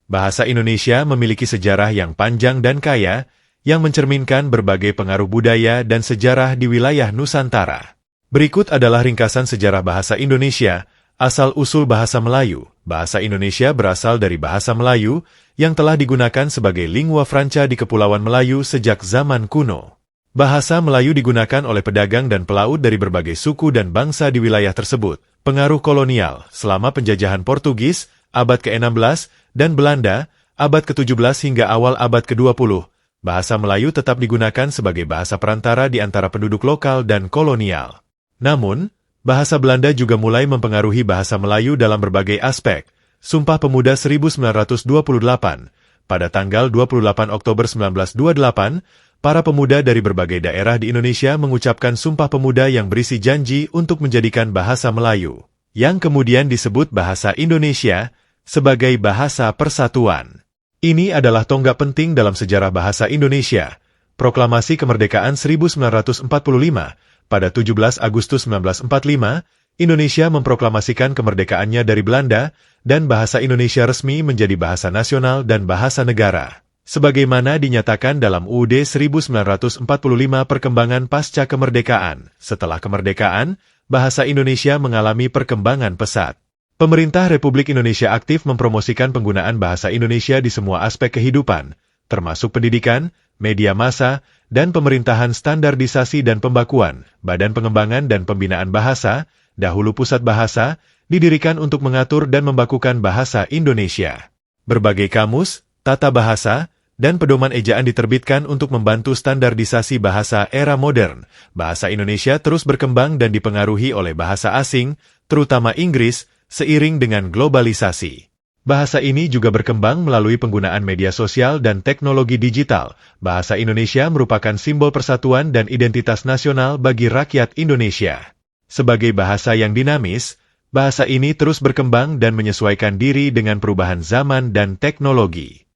Bahasa Indonesia memiliki sejarah yang panjang dan kaya, yang mencerminkan berbagai pengaruh budaya dan sejarah di wilayah Nusantara. Berikut adalah ringkasan sejarah bahasa Indonesia, asal-usul bahasa Melayu. Bahasa Indonesia berasal dari bahasa Melayu, yang telah digunakan sebagai lingua franca di Kepulauan Melayu sejak zaman kuno. Bahasa Melayu digunakan oleh pedagang dan pelaut dari berbagai suku dan bangsa di wilayah tersebut. Pengaruh kolonial selama penjajahan Portugis, abad ke-16, dan Belanda, abad ke-17 hingga awal abad ke-20, bahasa Melayu tetap digunakan sebagai bahasa perantara di antara penduduk lokal dan kolonial. Namun, bahasa Belanda juga mulai mempengaruhi bahasa Melayu dalam berbagai aspek. Sumpah Pemuda 1928, pada tanggal 28 Oktober 1928, para pemuda dari berbagai daerah di Indonesia mengucapkan Sumpah Pemuda yang berisi janji untuk menjadikan bahasa Melayu, yang kemudian disebut bahasa Indonesia, sebagai bahasa persatuan. Ini adalah tonggak penting dalam sejarah bahasa Indonesia. Proklamasi Kemerdekaan 1945, pada 17 Agustus 1945, Indonesia memproklamasikan kemerdekaannya dari Belanda, dan bahasa Indonesia resmi menjadi bahasa nasional dan bahasa negara. Sebagaimana dinyatakan dalam UUD 1945 Perkembangan Pasca Kemerdekaan. Setelah kemerdekaan, bahasa Indonesia mengalami perkembangan pesat. Pemerintah Republik Indonesia aktif mempromosikan penggunaan bahasa Indonesia di semua aspek kehidupan, termasuk pendidikan, media massa, dan pemerintahan. Standardisasi dan pembakuan, Badan Pengembangan dan Pembinaan Bahasa, dahulu Pusat Bahasa, didirikan untuk mengatur dan membakukan bahasa Indonesia. Berbagai kamus, tata bahasa, dan pedoman ejaan diterbitkan untuk membantu standardisasi bahasa era modern. Bahasa Indonesia terus berkembang dan dipengaruhi oleh bahasa asing, terutama Inggris, seiring dengan globalisasi. Bahasa ini juga berkembang melalui penggunaan media sosial dan teknologi digital. Bahasa Indonesia merupakan simbol persatuan dan identitas nasional bagi rakyat Indonesia. Sebagai bahasa yang dinamis, bahasa ini terus berkembang dan menyesuaikan diri dengan perubahan zaman dan teknologi.